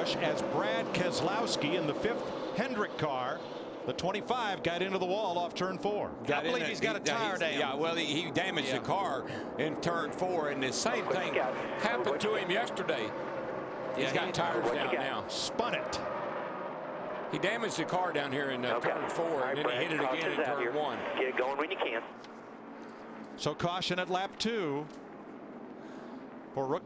crash as Brad Keselowski in the 5th Hendrick car. The 25 got into the wall off turn 4. I believe he's got a tire down. Yeah, well, he damaged the car in turn 4, and the same thing happened to him yesterday. He's got tires down now. Spun it. He damaged the car down here in turn 4, and then he hit it again in turn 1. Get it going when you can. So caution at lap 2 for Rook.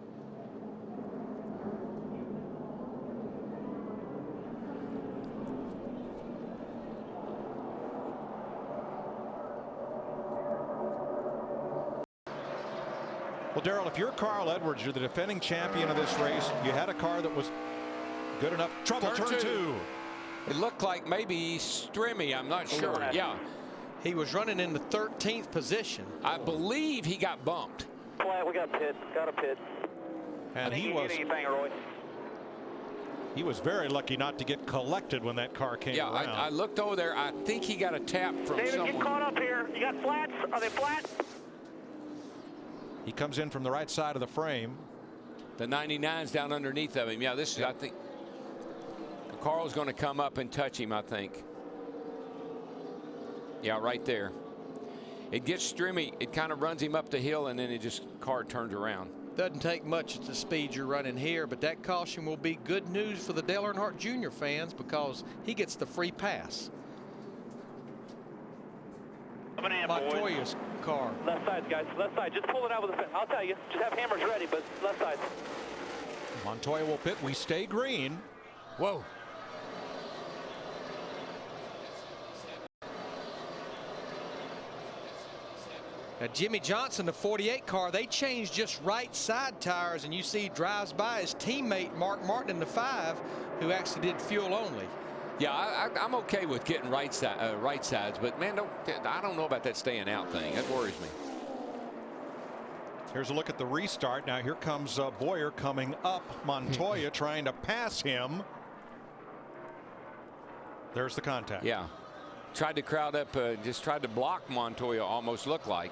Well, Darrell, if you're Carl Edwards, you're the defending champion of this race. You had a car that was good enough. Trouble, turn two. It looked like maybe Strimmy. I'm not sure. Yeah. He was running in the 13th position. I believe he got bumped. Quiet, we got a pit. Got a pit. And he was very lucky not to get collected when that car came around. I looked over there. I think he got a tap from David, someone. get caught up here. You got flats? Are they flat? He comes in from the right side of the frame. The 99's down underneath of him. Yeah, this is, I think, Carl's going to come up and touch him, I think. Yeah, right there. It gets Strimmy. It kind of runs him up the hill, and then it just car turns around. Doesn't take much at the speed you're running here, but that caution will be good news for the Dale Earnhardt Jr. fans because he gets the free pass. Montoya's car. Left side, guys. Left side. Just pull it out with the. I'll tell you. Just have hammers ready, but left side. Montoya will pit. We stay green. Whoa. Now Jimmy Johnson, the 48 car, they changed just right side tires, and you see he drives by his teammate Mark Martin in the 5, who actually did fuel only. Yeah, I'm okay with getting right sides, but man, I don't know about that staying out thing. That worries me. Here's a look at the restart. Now here comes Boyer coming up. Montoya trying to pass him. There's the contact. Yeah, tried to crowd up, just tried to block Montoya. Almost looked like.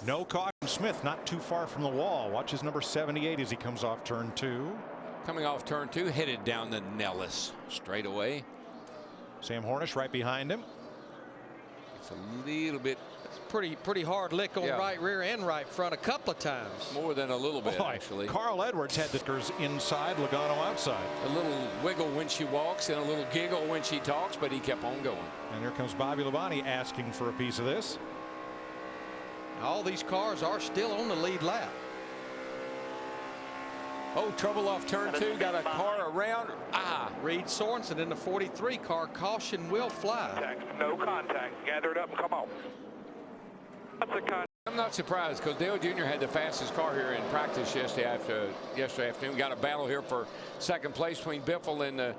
No caution. Smith not too far from the wall. Watches number 78 as he comes off turn 2. Coming off turn 2, headed down the Nellis straight away. Sam Hornish right behind him. It's a little bit. It's pretty hard lick on right rear and right front a couple of times. More than a little bit, actually. Carl Edwards had the stickers inside, Logano outside. A little wiggle when she walks and a little giggle when she talks, but he kept on going. And here comes Bobby Labonte asking for a piece of this. All these cars are still on the lead lap. Oh, trouble off turn 2. Got a car around. Reed Sorensen in the 43 car. Caution will fly. No contact. Gather it up and come on. That's a contact. I'm not surprised because Dale Jr. had the fastest car here in practice yesterday afternoon. Got a battle here for second place between Biffle and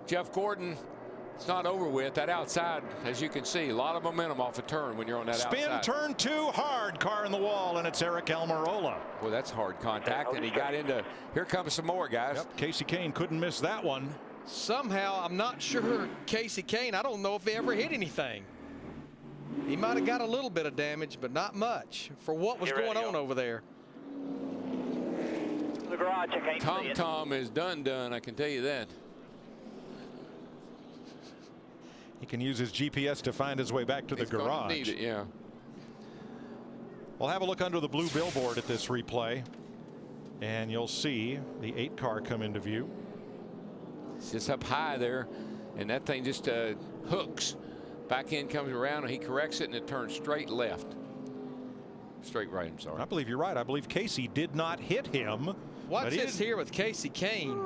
Jeff Gordon. It's not over with. That outside, as you can see, a lot of momentum off a turn when you're on that outside. Spin turn 2 hard, car in the wall, and it's Eric Almirola. Well, that's hard contact, and he got into. Here comes some more, guys. Yep, Casey Kane couldn't miss that one. Somehow, I'm not sure Casey Kane, I don't know if he ever hit anything. He might have got a little bit of damage, but not much for what was going on over there. The garage, I can't see it. Tom is done, I can tell you that. He can use his GPS to find his way back to the garage. Need it, yeah. We'll have a look under the blue billboard at this replay, and you'll see the 8 car come into view. It's just up high there, and that thing just hooks. Back end comes around, and he corrects it, and it turns straight left. Straight right, I'm sorry. I believe you're right. I believe Casey did not hit him. What's this here with Casey Kane?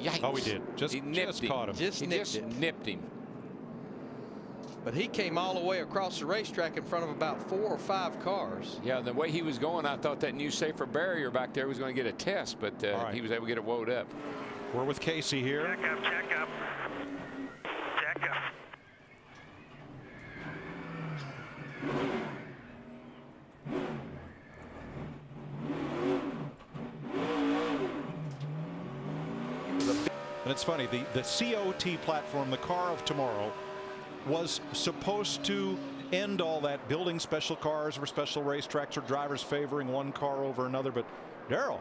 Yikes. Oh, he did. Just caught him. Just nipped him. But he came all the way across the racetrack in front of about 4 or 5 cars. Yeah, the way he was going, I thought that new safer barrier back there was going to get a test, but he was able to get it wound up. We're with Casey here. Check up, check up. Check up. And it's funny, the COT platform, the car of tomorrow, was supposed to end all that building special cars or special racetracks or drivers favoring one car over another. But Darrell,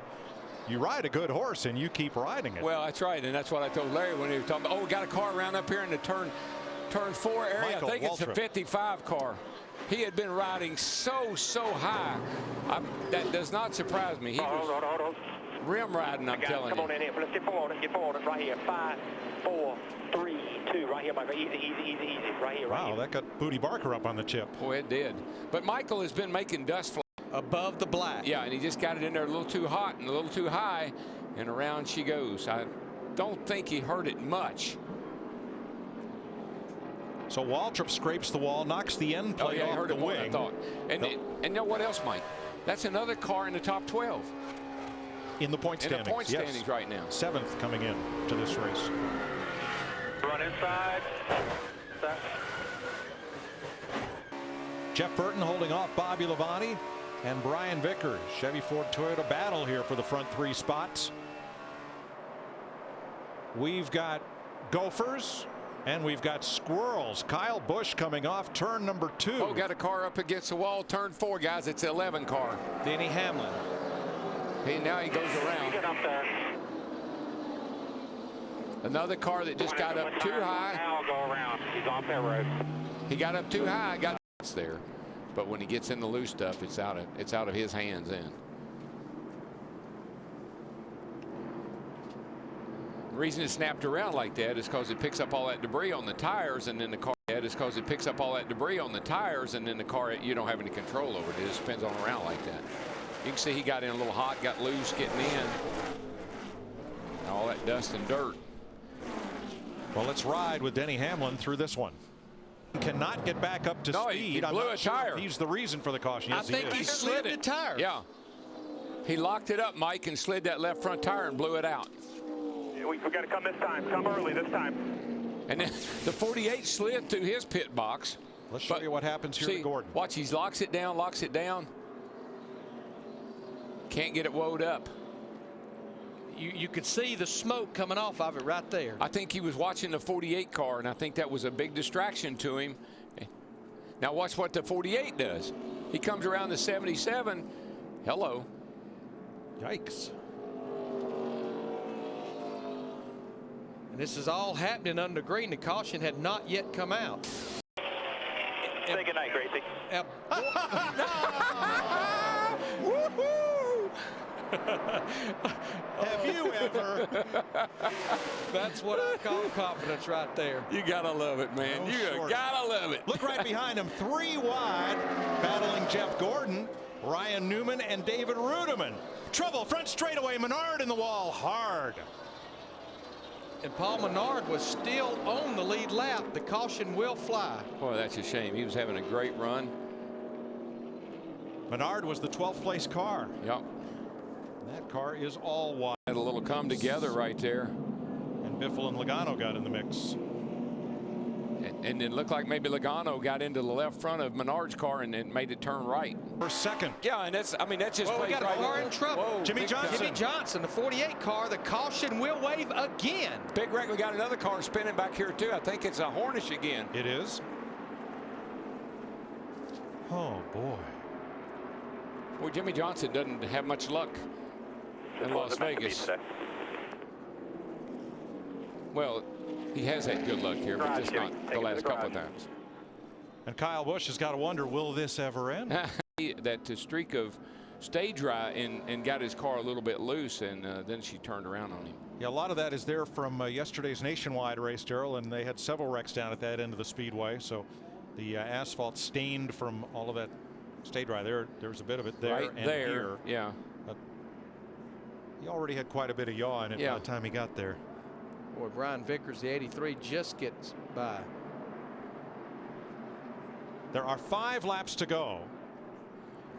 you ride a good horse and you keep riding it. Well, that's right, and that's what I told Larry when he was talking about, oh, we got a car around up here in the turn 4 area. Michael I think it's a 55 car. He had been riding so high. That does not surprise me. He was rim riding, I'm telling you. Come on in here. Let's get forward right here. 5, 4, 3, 2. Right here, Michael. Easy. Right here. Wow, that got Booty Barker up on the chip. Boy, it did. But Michael has been making dust fly above the black. Yeah, and he just got it in there a little too hot and a little too high, and around she goes. I don't think he hurt it much. So Waltrip scrapes the wall, knocks the end plate off the wing. I thought. And you know what else, Mike? That's another car in the top 12. In the point standings. In the point standings right now. 7th coming in to this race. Run inside. Jeff Burton holding off Bobby Labonte and Brian Vickers. Chevy Ford Toyota battle here for the front 3 spots. We've got Gophers and we've got Squirrels. Kyle Busch coming off turn number 2. Oh, got a car up against the wall. Turn 4, guys. It's the 11 car. Denny Hamlin. Now he goes around. Get up there. Another car that just got up too high. Now go around. He's on pit road. He got up too high. Got there, but when he gets in the loose stuff, it's out of his hands. Then the reason it snapped around like that is because it picks up all that debris on the tires, and then the car. You don't have any control over it. It just spins on around like that. You can see he got in a little hot, got loose getting in. All that dust and dirt. Well, let's ride with Denny Hamlin through this one. Cannot get back up to speed. He blew a tire. He's the reason for the caution. Yes, I think he slid the tire. Yeah. He locked it up, Mike, and slid that left front tire and blew it out. We got to come this time. Come early this time. And then the 48 slid through his pit box. Let's show you what happens here to Gordon. Watch, he locks it down. Can't get it woed up. You could see the smoke coming off of it right there. I think he was watching the 48 car, and I think that was a big distraction to him. Now watch what the 48 does. He comes around the 77. Hello. Yikes. And this is all happening under green. The caution had not yet come out. Say goodnight, Gracie. Have you ever? That's what I call confidence right there. You gotta love it, man. You gotta love it. Look right behind him, 3 wide, battling Jeff Gordon, Ryan Newman, and David Rudiman. Trouble, front straightaway, Menard in the wall, hard. And Paul Menard was still on the lead lap. The caution will fly. Boy, that's a shame. He was having a great run. Menard was the 12th place car. Yep. That car is all wide. Had a little come together right there. And Biffle and Logano got in the mix. And it looked like maybe Logano got into the left front of Menard's car and it made it turn right. For second. Yeah, and that's just we got a car in trouble. Whoa, Jimmy Johnson, the 48 car. The caution will wave again. Big Wreck, we got another car spinning back here too. I think it's a Hornish again. It is. Oh boy. Boy, Jimmy Johnson doesn't have much luck in Las Vegas. Well, he has had good luck here, but just not the last couple of times. And Kyle Busch has got to wonder, will this ever end? That streak of stay dry and got his car a little bit loose, and then she turned around on him. Yeah, a lot of that is there from yesterday's nationwide race, Darrell, and they had several wrecks down at that end of the speedway. So the asphalt stained from all of that stay dry. There was a bit of it there right and there. here. Yeah. But he already had quite a bit of yaw in it by the time he got there. Boy, Brian Vickers, the 83, just gets by. There are 5 laps to go.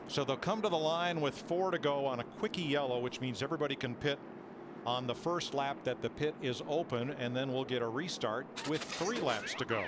So they'll come to the line with 4 to go on a quickie yellow, which means everybody can pit on the first lap that the pit is open, and then we'll get a restart with 3 laps to go.